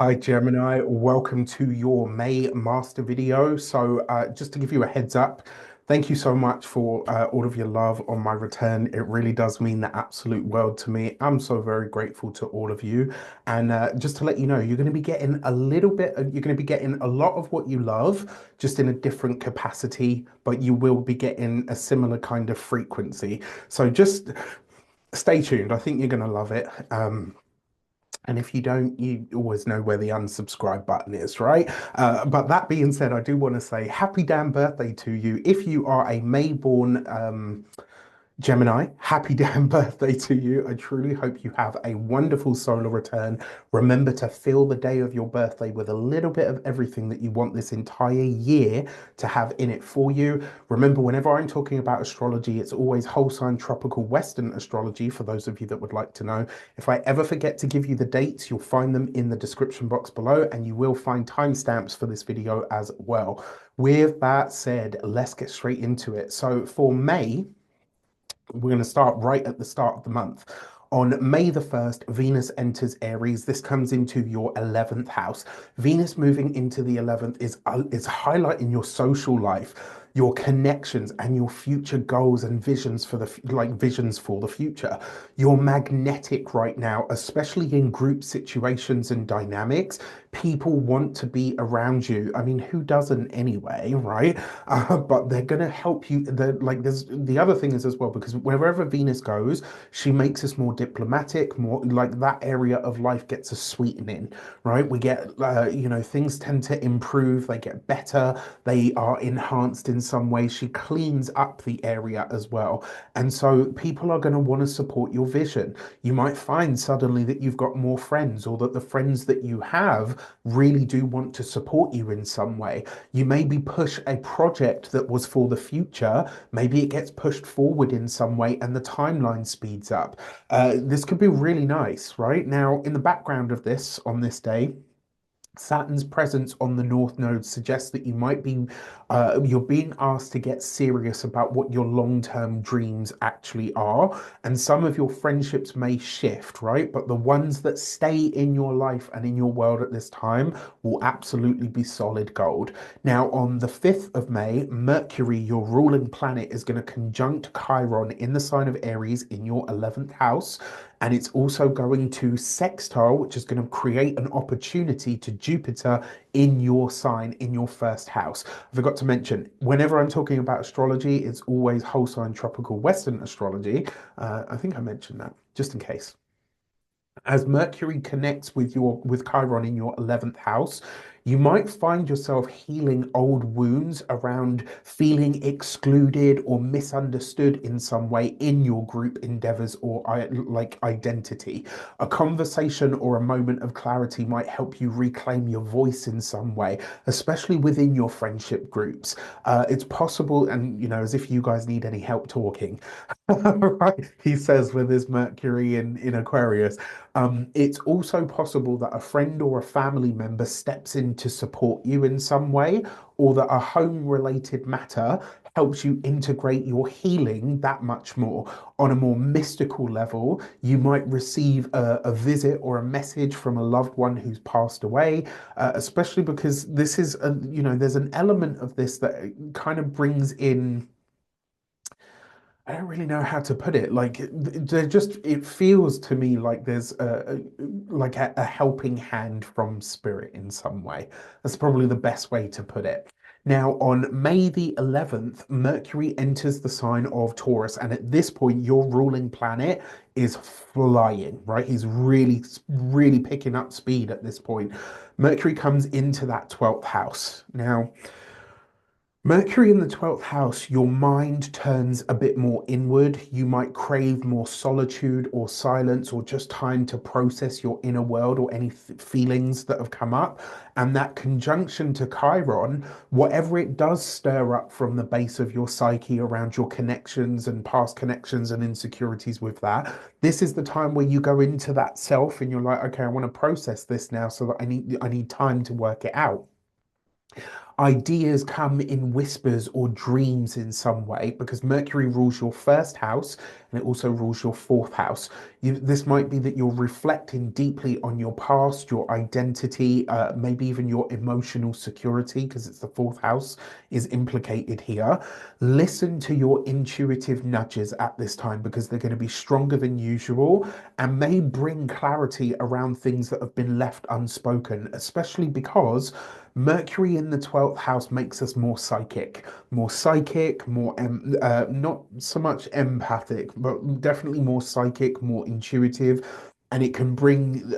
Hi Gemini, welcome to your May master video. Just to give you a heads up, thank you so much for all of your love on my return. It really does mean the absolute world to me. I'm so very grateful to all of you. And just to let you know, you're going to be getting a little bit, you're going to be getting a lot of what you love, just in a different capacity, but you will be getting a similar kind of frequency. So just stay tuned. I think you're going to love it. And if you don't, you always know where the unsubscribe button is, right? But that being said, I do want to say happy damn birthday to you. If you are a May-born Gemini, happy damn birthday to you. I truly hope you have a wonderful solar return. Remember to fill the day of your birthday with a little bit of everything that you want this entire year to have in it for you. Remember, whenever I'm talking about astrology, it's always whole sign tropical Western astrology for those of you that would like to know. If I ever forget to give you the dates, you'll find them in the description box below, and you will find timestamps for this video as well. With that said, let's get straight into it. So for May, we're going to start right at the start of the month. On May the 1st, Venus enters Aries. This comes into your 11th house. Venus moving into the 11th is highlighting your social life, your connections, and your future goals and visions for visions for the future. You're magnetic right now, especially in group situations and dynamics. People want to be around you. I mean, who doesn't anyway, right? But they're going to help you. There's the other thing is as well, because wherever Venus goes, she makes us more diplomatic, more like that area of life gets a sweetening, right? We get, things tend to improve, they get better, they are enhanced in some way. She cleans up the area as well. And so people are going to want to support your vision. You might find suddenly that you've got more friends, or that the friends that you have really do want to support you in some way. You maybe push a project that was for the future, maybe it gets pushed forward in some way and the timeline speeds up. This could be really nice, right? Now, in the background of this, on this day, Saturn's presence on the North Node suggests that you're being asked to get serious about what your long-term dreams actually are. And some of your friendships may shift, right? But the ones that stay in your life and in your world at this time will absolutely be solid gold. Now, on the 5th of May, Mercury, your ruling planet, is going to conjunct Chiron in the sign of Aries in your 11th house. And it's also going to sextile, which is going to create an opportunity to Jupiter in your sign, in your first house. I forgot to mention, whenever I'm talking about astrology, it's always whole sign tropical Western astrology. I think I mentioned that, just in case. As Mercury connects with Chiron in your 11th house, you might find yourself healing old wounds around feeling excluded or misunderstood in some way in your group endeavors or identity. A conversation or a moment of clarity might help you reclaim your voice in some way, especially within your friendship groups. It's possible, and as if you guys need any help talking, right? He says with his Mercury in Aquarius. It's also possible that a friend or a family member steps in to support you in some way, or that a home-related matter helps you integrate your healing that much more. On a more mystical level, you might receive a visit or a message from a loved one who's passed away, especially because this is, there's an element of this that kind of brings in. I don't really know how to put it. Like, it feels to me like there's a helping hand from spirit in some way. That's probably the best way to put it. Now, on May the 11th, Mercury enters the sign of Taurus, and at this point, your ruling planet is flying, right? He's really, really picking up speed at this point. Mercury comes into that 12th house. Now, Mercury in the 12th house, your mind turns a bit more inward. You might crave more solitude or silence or just time to process your inner world or any feelings that have come up. And that conjunction to Chiron, whatever it does stir up from the base of your psyche around your connections and past connections and insecurities with that, this is the time where you go into that self and you're like, okay, I want to process this now so that I need time to work it out. Ideas come in whispers or dreams in some way because Mercury rules your first house and it also rules your fourth house. This might be that you're reflecting deeply on your past, your identity, maybe even your emotional security, because it's the fourth house is implicated here. Listen to your intuitive nudges at this time because they're going to be stronger than usual and may bring clarity around things that have been left unspoken, especially because Mercury in the 12th house makes us more psychic, more not so much empathic, but definitely more psychic, more intuitive. And it can bring,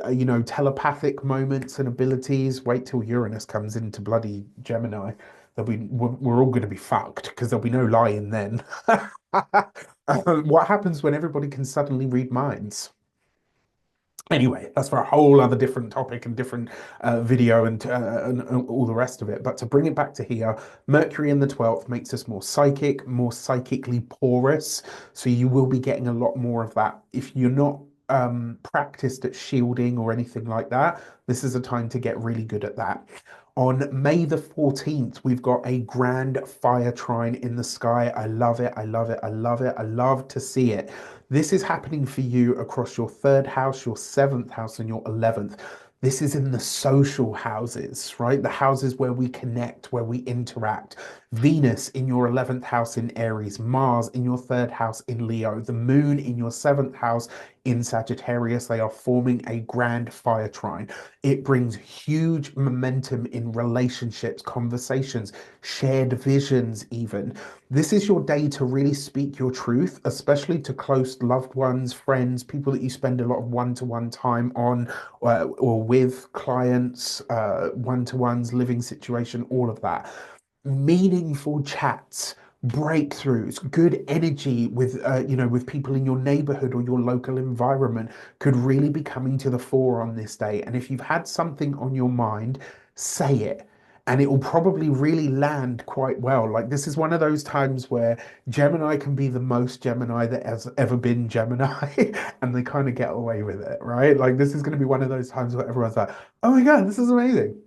telepathic moments and abilities. Wait till Uranus comes into bloody Gemini. We're all going to be fucked because there'll be no lying then. What happens when everybody can suddenly read minds? Anyway, that's for a whole other different topic and different video and all the rest of it. But to bring it back to here, Mercury in the 12th makes us more psychic, more psychically porous. So you will be getting a lot more of that. If you're not practiced at shielding or anything like that, this is a time to get really good at that. On May the 14th, we've got a grand fire trine in the sky. I love it. I love it. I love it. I love to see it. This is happening for you across your third house, your seventh house, and your 11th. This is in the social houses, right? The houses where we connect, where we interact. Venus in your 11th house in Aries, Mars in your third house in Leo, the moon in your seventh house in Sagittarius. They are forming a grand fire trine. It brings huge momentum in relationships, conversations, shared visions, even. This is your day to really speak your truth, especially to close loved ones, friends, people that you spend a lot of one-to-one time on or with clients, one-to-ones, living situation, all of that. Meaningful chats, breakthroughs, good energy with with people in your neighborhood or your local environment could really be coming to the fore on this day. And if you've had something on your mind, say it. And it will probably really land quite well. Like this is one of those times where Gemini can be the most Gemini that has ever been Gemini, and they kind of get away with it, right? Like this is going to be one of those times where everyone's like, "Oh my God, this is amazing."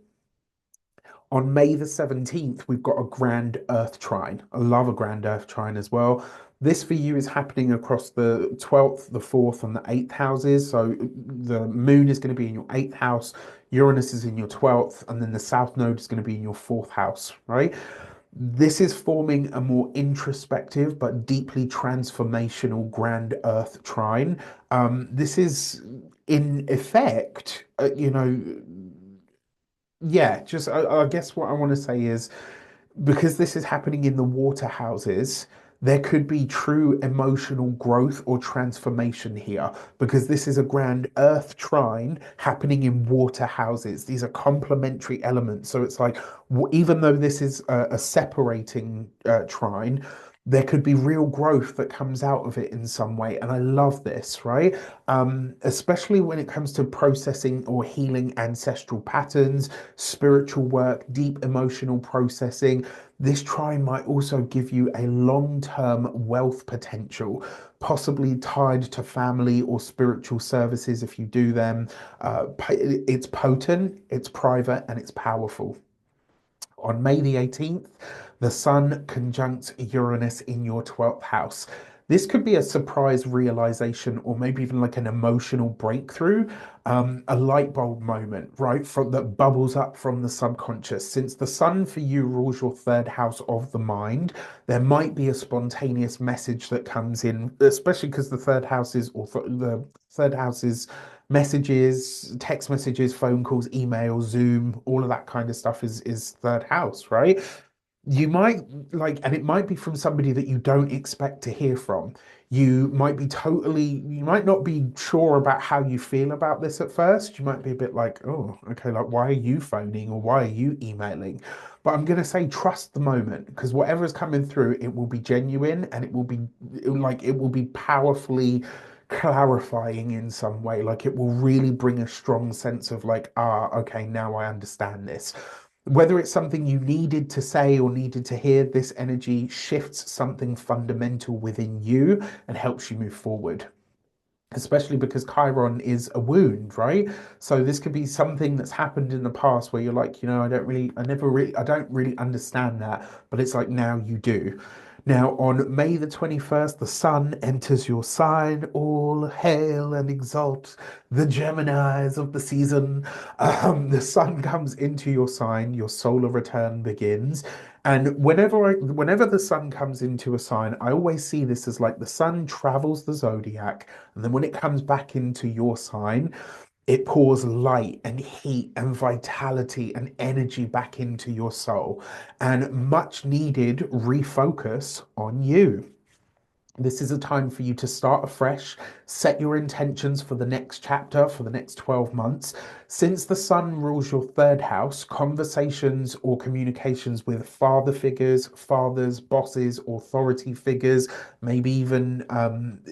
On May the 17th, we've got a grand Earth trine. I love a grand Earth trine as well. This for you is happening across the 12th, the 4th, and the 8th houses. So the moon is going to be in your 8th house, Uranus is in your 12th, and then the south node is going to be in your 4th house, right? This is forming a more introspective but deeply transformational grand Earth trine. This is in effect, yeah, just I guess what I want to say is because this is happening in the water houses, there could be true emotional growth or transformation here because this is a grand earth trine happening in water houses. These are complementary elements. So it's like, even though this is a separating trine, there could be real growth that comes out of it in some way. And I love this, right? Especially when it comes to processing or healing ancestral patterns, spiritual work, deep emotional processing. This trine might also give you a long-term wealth potential, possibly tied to family or spiritual services if you do them. It's potent, it's private, and it's powerful. On May the 18th, the Sun conjuncts Uranus in your 12th house. This could be a surprise realization or maybe even like an emotional breakthrough, a light bulb moment, right? From that bubbles up from the subconscious. Since the Sun for you rules your third house of the mind, there might be a spontaneous message that comes in, especially because the third house is, or the third house is messages, text messages, phone calls, emails, Zoom, all of that kind of stuff is third house, right? You might like, and it might be from somebody that you don't expect to hear from. You might not be sure about how you feel about this at first. You might be a bit like, oh, okay, like, why are you phoning or why are you emailing? But I'm going to say trust the moment because whatever is coming through, it will be genuine and it will be powerfully clarifying in some way. Like it will really bring a strong sense of like, ah, okay, now I understand this. Whether it's something you needed to say or needed to hear, this energy shifts something fundamental within you and helps you move forward. Especially because Chiron is a wound, right? So this could be something that's happened in the past where you're like, I don't really understand that, but it's like now you do. Now, on May the 21st, the sun enters your sign. All hail and exalt the Geminis of the season. The sun comes into your sign, your solar return begins. And whenever the sun comes into a sign, I always see this as like the sun travels the zodiac, and then when it comes back into your sign, it pours light and heat and vitality and energy back into your soul and much needed refocus on you. This is a time for you to start afresh, set your intentions for the next chapter, for the next 12 months. Since the sun rules your third house, conversations or communications with father figures, fathers, bosses, authority figures, maybe even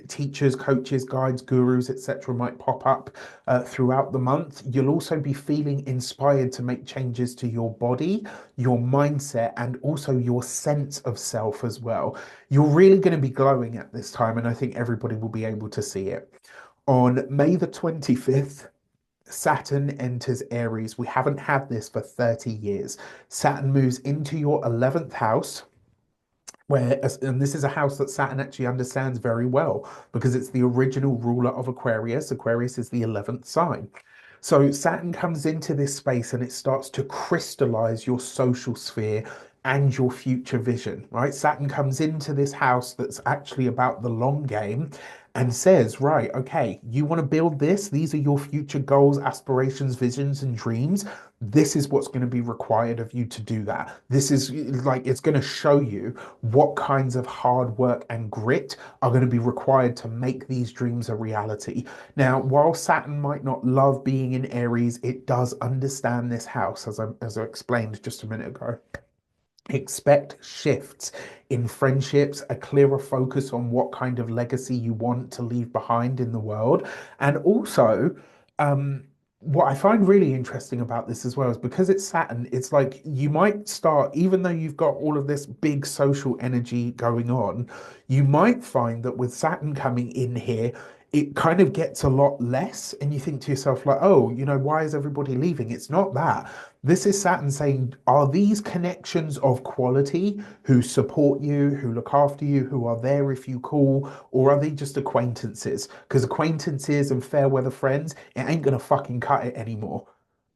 teachers, coaches, guides, gurus, etc., might pop up throughout the month. You'll also be feeling inspired to make changes to your body, your mindset, and also your sense of self as well. You're really going to be glowing at this time, and I think everybody will be able to see it. On May the 25th, Saturn enters Aries. We haven't had this for 30 years. Saturn moves into your 11th house, where, and this is a house that Saturn actually understands very well because it's the original ruler of Aquarius. Aquarius is the 11th sign. So Saturn comes into this space and it starts to crystallize your social sphere and your future vision, right? Saturn comes into this house that's actually about the long game and says, right, okay, you want to build this? These are your future goals, aspirations, visions, and dreams. This is what's going to be required of you to do that. This is like, it's going to show you what kinds of hard work and grit are going to be required to make these dreams a reality. Now, while Saturn might not love being in Aries, it does understand this house, as I explained just a minute ago. Expect shifts in friendships, a clearer focus on what kind of legacy you want to leave behind in the world. And also, um, what I find really interesting about this as well is because it's Saturn, it's like you might start, even though you've got all of this big social energy going on, you might find that with Saturn coming in here, it kind of gets a lot less. And you think to yourself, like, oh, why is everybody leaving? It's not that. This is Saturn saying, are these connections of quality who support you, who look after you, who are there if you call, or are they just acquaintances? Because acquaintances and fair weather friends, it ain't gonna fucking cut it anymore.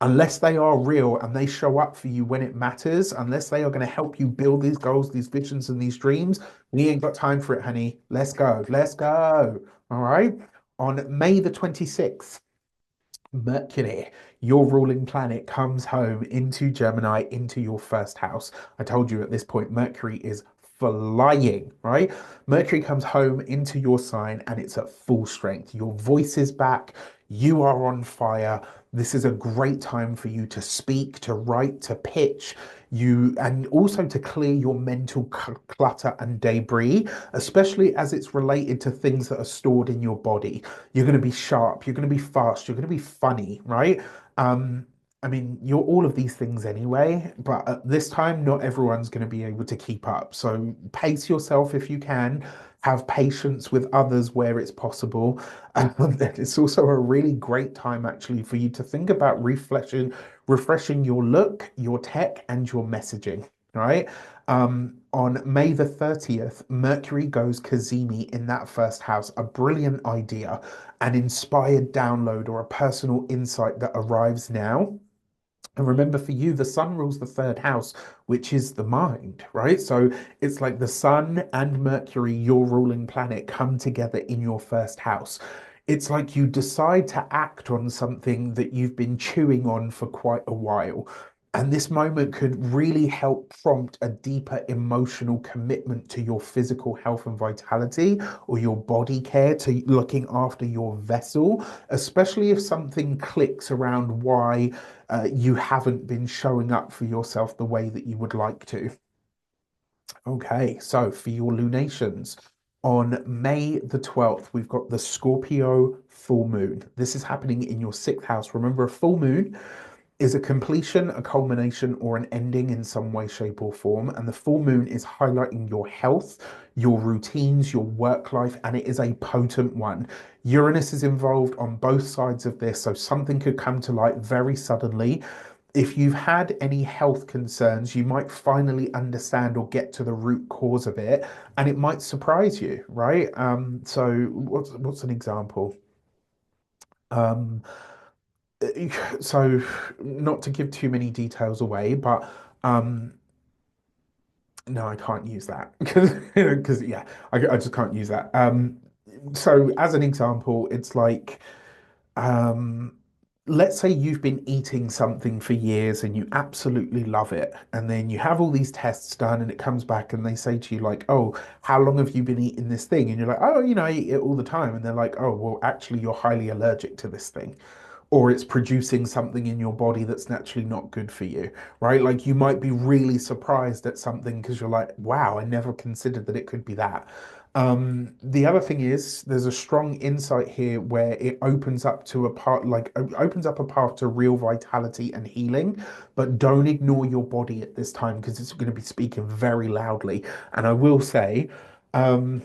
Unless they are real and they show up for you when it matters, unless they are going to help you build these goals, these visions, and these dreams, we ain't got time for it, honey. Let's go. Let's go. All right. On May the 26th, Mercury, your ruling planet, comes home into Gemini, into your first house. I told you at this point, Mercury is flying, right? Mercury comes home into your sign and it's at full strength. Your voice is back. You are on fire. This is a great time for you to speak, to write, to pitch you, and also to clear your mental clutter and debris, especially as it's related to things that are stored in your body. You're going to be sharp, you're going to be fast, you're going to be funny, right? I mean, you're all of these things anyway, but at this time, not everyone's going to be able to keep up. So pace yourself if you can. Have patience with others where it's possible. It's also a really great time, actually, for you to think about refreshing your look, your tech, and your messaging. Right? On May the 30th, Mercury goes Cazimi in that first house, a brilliant idea, an inspired download, or a personal insight that arrives now. And remember, for you, the sun rules the third house, which is the mind, right? So it's like the sun and Mercury, your ruling planet, come together in your first house. It's like you decide to act on something that you've been chewing on for quite a while. And this moment could really help prompt a deeper emotional commitment to your physical health and vitality, or your body care, to looking after your vessel, especially if something clicks around why you haven't been showing up for yourself the way that you would like to. Okay, so for your lunations, on May the 12th, we've got the Scorpio full moon. This is happening in your sixth house. Remember, a full moon is a completion, a culmination, or an ending in some way, shape, or form. And the full moon is highlighting your health, your routines, your work life, and it is a potent one. Uranus is involved on both sides of this, so something could come to light very suddenly. If you've had any health concerns, you might finally understand or get to the root cause of it, and it might surprise you, right? So what's an example? Um, so not to give too many details away, but no, I can't use that because yeah, I just can't use that. So as an example, it's like um, let's say you've been eating something for years and you absolutely love it, and then you have all these tests done, and it comes back and they say to you like, "Oh, how long have you been eating this thing?" And you're like, "Oh, I eat it all the time." And they're like, "Oh, well, actually, you're highly allergic to this thing." Or it's producing something in your body that's naturally not good for you, right? Like you might be really surprised at something because you're like, wow, I never considered that it could be that. The other thing is there's a strong insight here where it opens up to a part, like opens up a path to real vitality and healing, but don't ignore your body at this time because it's going to be speaking very loudly. And I will say, um,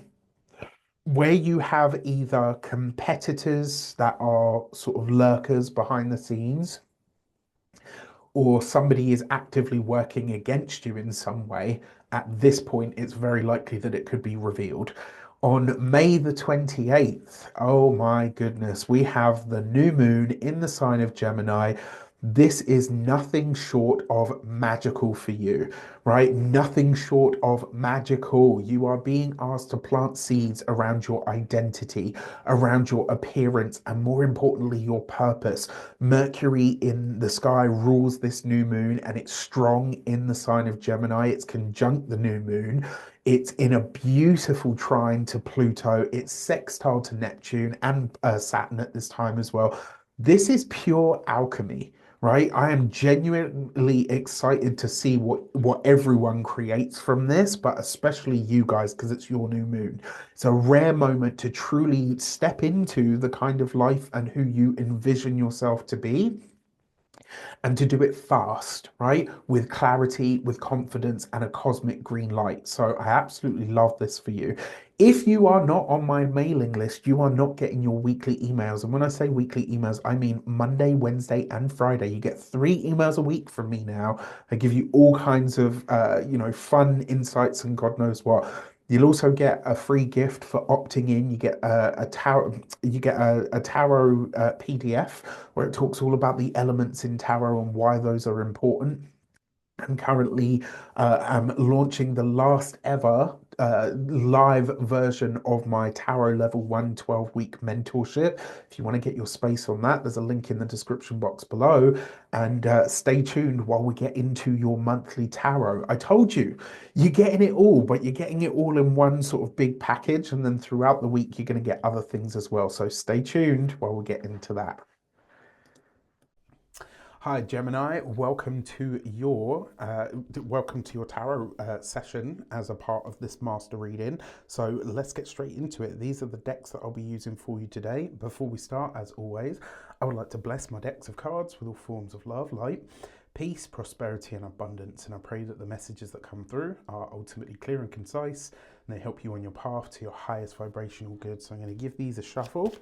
where you have either competitors that are sort of lurkers behind the scenes, or somebody is actively working against you in some way, at this point, it's very likely that it could be revealed. On May the 28th, oh my goodness, we have the new moon in the sign of Gemini. This is nothing short of magical for you, right? Nothing short of magical. You are being asked to plant seeds around your identity, around your appearance, and more importantly, your purpose. Mercury in the sky rules this new moon, and it's strong in the sign of Gemini. It's conjunct the new moon. It's in a beautiful trine to Pluto. It's sextile to Neptune and Saturn at this time as well. This is pure alchemy, right? I am genuinely excited to see what everyone creates from this, but especially you guys because it's your new moon. It's a rare moment to truly step into the kind of life and who you envision yourself to be, and to do it fast, right? With clarity, with confidence, and a cosmic green light. So I absolutely love this for you. If you are not on my mailing list, you are not getting your weekly emails. And when I say weekly emails, I mean Monday, Wednesday, and Friday. You get 3 emails a week from me now. I give you all kinds of, fun insights and God knows what. You'll also get a free gift for opting in. You get a tarot, a tarot PDF where it talks all about the elements in tarot and why those are important. I'm currently am launching the last ever live version of my Tarot Level 1 12-week mentorship. If you want to get your space on that, there's a link in the description box below. And stay tuned while we get into your monthly tarot. I told you, you're getting it all, but you're getting it all in one sort of big package. And then throughout the week, you're going to get other things as well. So stay tuned while we get into that. Hi Gemini, welcome to your tarot session as a part of this master reading. So let's get straight into it. These are the decks that I'll be using for you today. Before we start, as always, I would like to bless my decks of cards with all forms of love, light, peace, prosperity, and abundance. And I pray that the messages that come through are ultimately clear and concise, and they help you on your path to your highest vibrational good. So I'm going to give these a shuffle,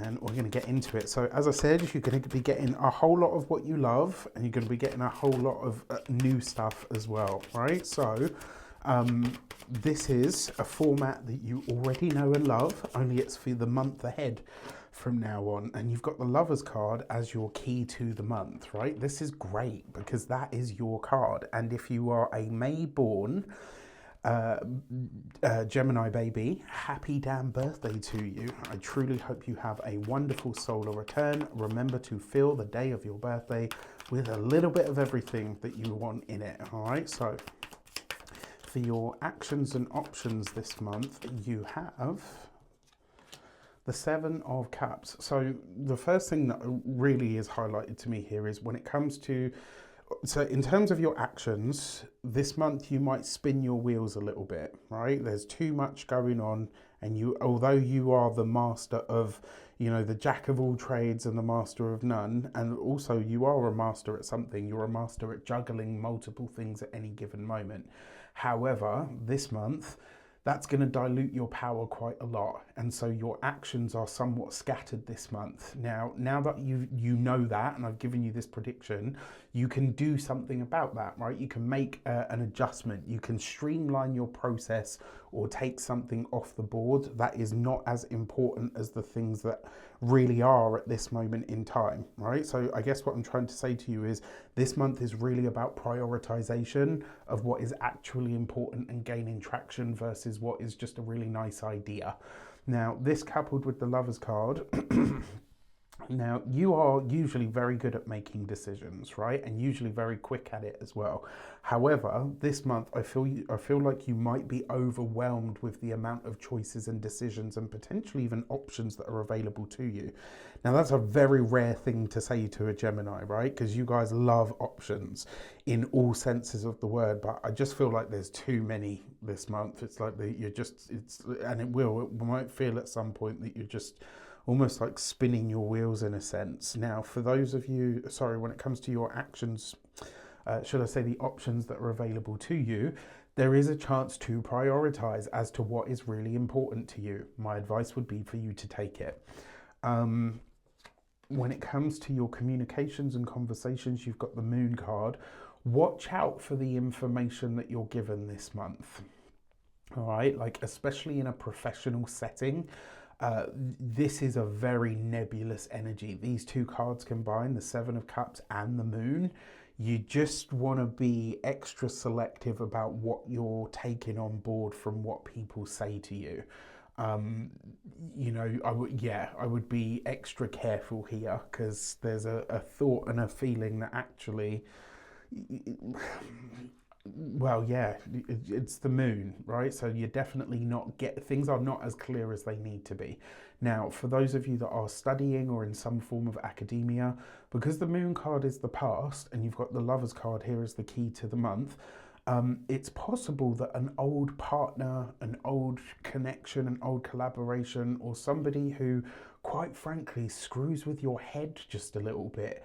and we're going to get into it. So as I said, you're going to be getting a whole lot of what you love, and you're going to be getting a whole lot of new stuff as well, right? So this is a format that you already know and love, only it's for the month ahead from now on. And you've got the Lovers card as your key to the month, right? This is great because that is your card. And if you are a May born Gemini baby, happy damn birthday to you. I truly hope you have a wonderful solar return. Remember to fill the day of your birthday with a little bit of everything that you want in it. All right, so for your actions and options this month, you have the Seven of Cups. So the first thing that really is highlighted to me here is when it comes to, so in terms of your actions, this month you might spin your wheels a little bit, right? There's too much going on, and you, although you are the master of, the jack of all trades and the master of none, and also you are a master at something, you're a master at juggling multiple things at any given moment. However, this month, that's going to dilute your power quite a lot. And so your actions are somewhat scattered this month. Now that you know that, and I've given you this prediction, you can do something about that, right? You can make an adjustment. You can streamline your process or take something off the board that is not as important as the things that really are at this moment in time, right? So I guess what I'm trying to say to you is this month is really about prioritization of what is actually important and gaining traction versus what is just a really nice idea. Now, this coupled with the Lovers card, now, you are usually very good at making decisions, right? And usually very quick at it as well. However, this month, I feel like you might be overwhelmed with the amount of choices and decisions and potentially even options that are available to you. Now, that's a very rare thing to say to a Gemini, right? Because you guys love options in all senses of the word, but I just feel like there's too many this month. It's like and it might feel at some point that you're just almost like spinning your wheels in a sense. Now, for those of you, when it comes to your actions, should I say the options that are available to you, there is a chance to prioritize as to what is really important to you. My advice would be for you to take it. When it comes to your communications and conversations, you've got the Moon card. Watch out for the information that you're given this month. All right, like especially in a professional setting, this is a very nebulous energy. These two cards combined, the Seven of Cups and the Moon, you just want to be extra selective about what you're taking on board from what people say to you. You know, I would be extra careful here because there's a thought and a feeling that actually, well, yeah, it's the Moon, right? So you're definitely things are not as clear as they need to be. Now, for those of you that are studying or in some form of academia, because the Moon card is the past and you've got the Lovers card here as the key to the month, it's possible that an old partner, an old connection, an old collaboration, or somebody who, quite frankly, screws with your head just a little bit,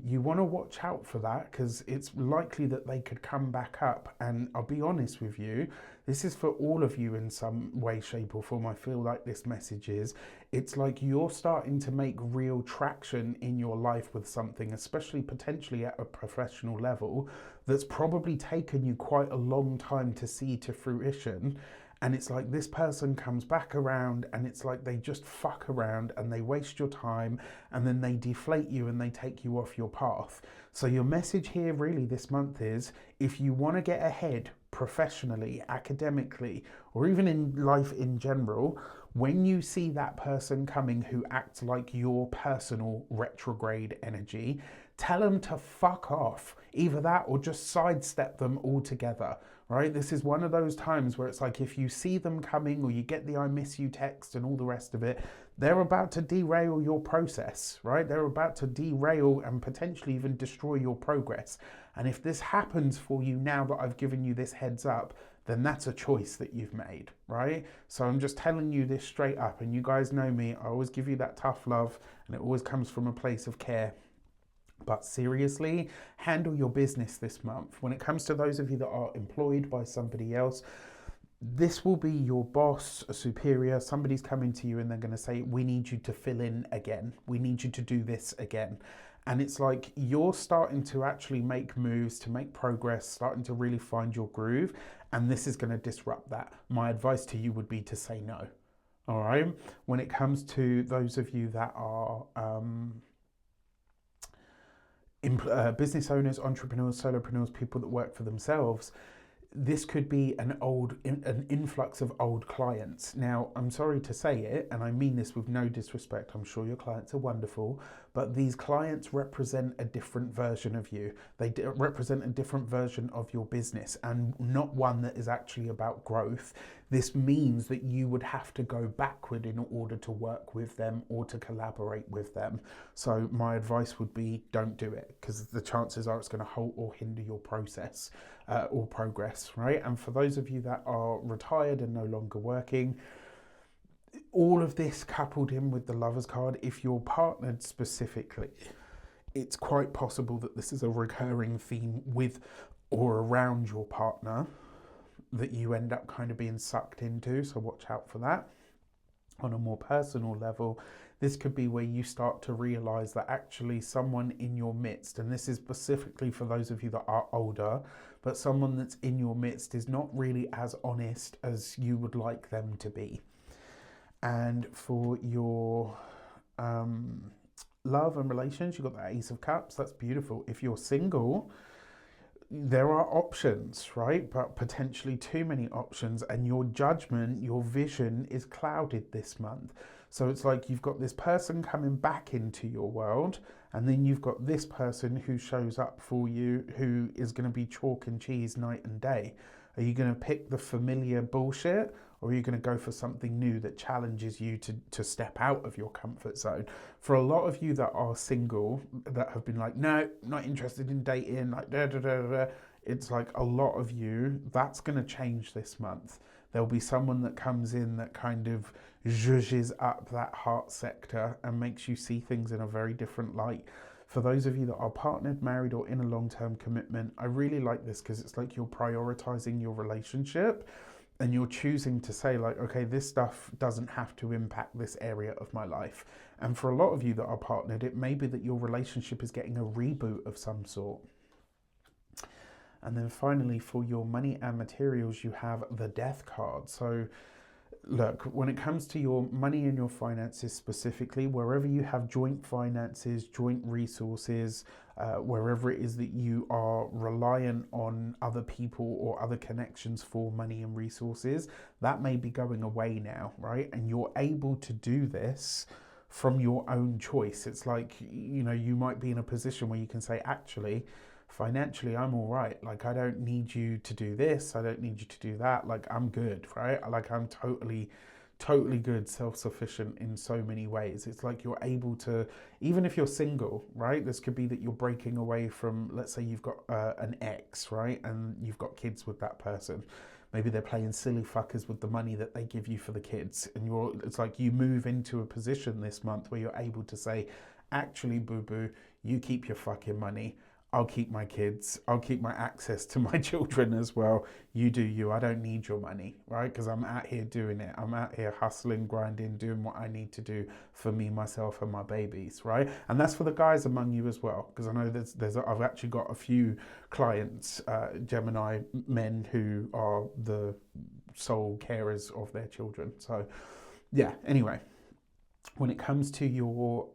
you want to watch out for that because it's likely that they could come back up. And I'll be honest with you, this is for all of you in some way, shape or form. I feel like this message is, it's like you're starting to make real traction in your life with something, especially potentially at a professional level, that's probably taken you quite a long time to see to fruition. And it's like this person comes back around and it's like they just fuck around and they waste your time and then they deflate you and they take you off your path. So your message here really this month is, if you want to get ahead professionally, academically, or even in life in general, when you see that person coming who acts like your personal retrograde energy, tell them to fuck off. Either that or just sidestep them altogether, right? This is one of those times where it's like if you see them coming or you get the I miss you text and all the rest of it, they're about to derail your process, right? They're about to derail and potentially even destroy your progress. And if this happens for you now that I've given you this heads up, then that's a choice that you've made, right? So I'm just telling you this straight up, and you guys know me, I always give you that tough love and it always comes from a place of care. But seriously, handle your business this month. When it comes to those of you that are employed by somebody else, this will be your boss, a superior, somebody's coming to you and they're going to say, we need you to fill in again. We need you to do this again. And it's like you're starting to actually make moves, to make progress, starting to really find your groove. And this is going to disrupt that. My advice to you would be to say no. All right. When it comes to those of you that are business owners, entrepreneurs, solopreneurs, people that work for themselves, this could be an influx of old clients. Now, I'm sorry to say it, and I mean this with no disrespect. I'm sure your clients are wonderful, but these clients represent a different version of you. They represent a different version of your business and not one that is actually about growth. This means that you would have to go backward in order to work with them or to collaborate with them. So my advice would be don't do it, because the chances are it's going to halt or hinder your process or progress. Right? And for those of you that are retired and no longer working, all of this coupled in with the Lovers card, if you're partnered specifically, it's quite possible that this is a recurring theme with or around your partner. that you end up kind of being sucked into, so watch out for that. On a more personal level, this could be where you start to realize that actually someone in your midst, and this is specifically for those of you that are older, but someone that's in your midst is not really as honest as you would like them to be. And for your love and relations, you've got the Ace of Cups. That's beautiful. If you're single, there are options, right? But potentially too many options, and your judgment, your vision is clouded this month. So it's like you've got this person coming back into your world, and then you've got this person who shows up for you who is going to be chalk and cheese night and day. Are you going to pick the familiar bullshit, or are you going to go for something new that challenges you to step out of your comfort zone? For a lot of you that are single, that have been like, no, not interested in dating, like da da da da, it's like a lot of you, that's going to change this month. There'll be someone that comes in that kind of zhuzhes up that heart sector and makes you see things in a very different light. For those of you that are partnered, married, or in a long-term commitment, I really like this because it's like you're prioritizing your relationship and you're choosing to say like, okay, this stuff doesn't have to impact this area of my life. And for a lot of you that are partnered, it may be that your relationship is getting a reboot of some sort. And then finally, for your money and materials, you have the Death card. So look, when it comes to your money and your finances specifically, wherever you have joint finances, joint resources, wherever it is that you are reliant on other people or other connections for money and resources, that may be going away now, right? And you're able to do this from your own choice. It's like, you know, you might be in a position where you can say, actually, financially, I'm all right. Like, I don't need you to do this. I don't need you to do that. Like, I'm good, right? Like, I'm totally good, self-sufficient in so many ways. It's like you're able to, even if you're single, right? This could be that you're breaking away from, let's say you've got an ex, right? And you've got kids with that person. Maybe they're playing silly fuckers with the money that they give you for the kids. And it's like you move into a position this month where you're able to say, actually, boo-boo, you keep your fucking money. I'll keep my kids. I'll keep my access to my children as well. You do you. I don't need your money, right? Because I'm out here doing it. I'm out here hustling, grinding, doing what I need to do for me, myself, and my babies, right? And that's for the guys among you as well, because I know I've actually got a few clients, Gemini men, who are the sole carers of their children. So, yeah. Anyway, when it comes to your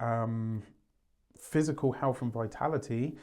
physical health and vitality,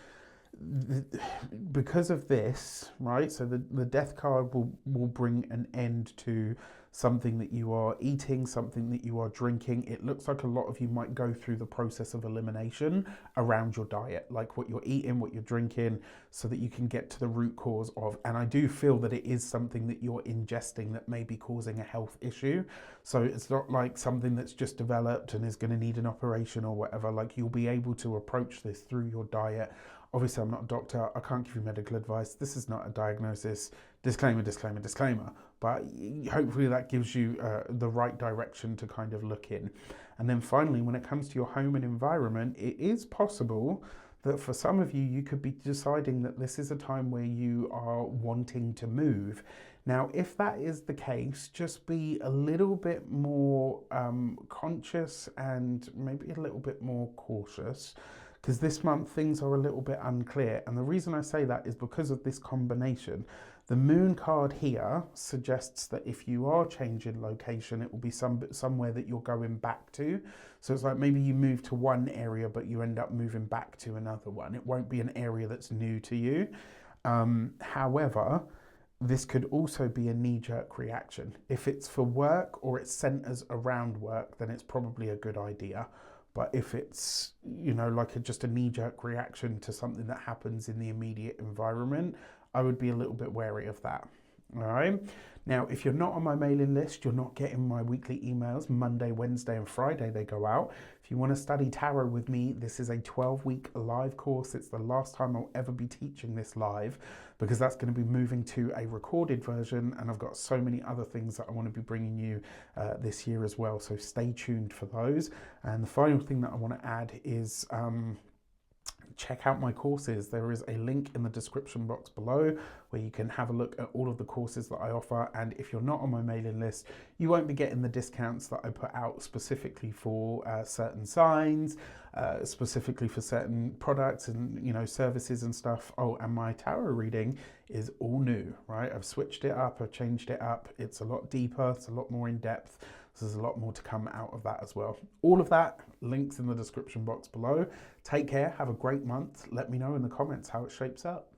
because of this, right? So the Death card will bring an end to something that you are eating, something that you are drinking. It looks like a lot of you might go through the process of elimination around your diet, like what you're eating, what you're drinking, so that you can get to the root cause of. And I do feel that it is something that you're ingesting that may be causing a health issue. So it's not like something that's just developed and is going to need an operation or whatever. Like, you'll be able to approach this through your diet. Obviously, I'm not a doctor. I can't give you medical advice. This is not a diagnosis. Disclaimer, disclaimer, disclaimer. But hopefully that gives you the right direction to kind of look in. And then finally, when it comes to your home and environment, it is possible that for some of you, you could be deciding that this is a time where you are wanting to move. Now, if that is the case, just be a little bit more conscious and maybe a little bit more cautious, because this month things are a little bit unclear. And the reason I say that is because of this combination. The Moon card here suggests that if you are changing location, it will be somewhere that you're going back to. So it's like maybe you move to one area, but you end up moving back to another one. It won't be an area that's new to you. However, this could also be a knee-jerk reaction. If it's for work or it centers around work, then it's probably a good idea. But if it's, you know, like just a knee-jerk reaction to something that happens in the immediate environment, I would be a little bit wary of that. All right. Now, if you're not on my mailing list, you're not getting my weekly emails. Monday, Wednesday, and Friday they go out. If you want to study tarot with me, this is a 12-week live course. It's the last time I'll ever be teaching this live, because that's going to be moving to a recorded version, and I've got so many other things that I want to be bringing you this year as well. So stay tuned for those. And the final thing that I want to add is check out my courses. There is a link in the description box below where you can have a look at all of the courses that I offer. And if you're not on my mailing list, you won't be getting the discounts that I put out specifically for certain signs, specifically for certain products and, you know, services and stuff. Oh, and my tarot reading is all new, right? I've switched it up, I've changed it up. It's a lot deeper, it's a lot more in depth. So there's a lot more to come out of that as well. All of that, links in the description box below. Take care, have a great month. Let me know in the comments how it shapes up.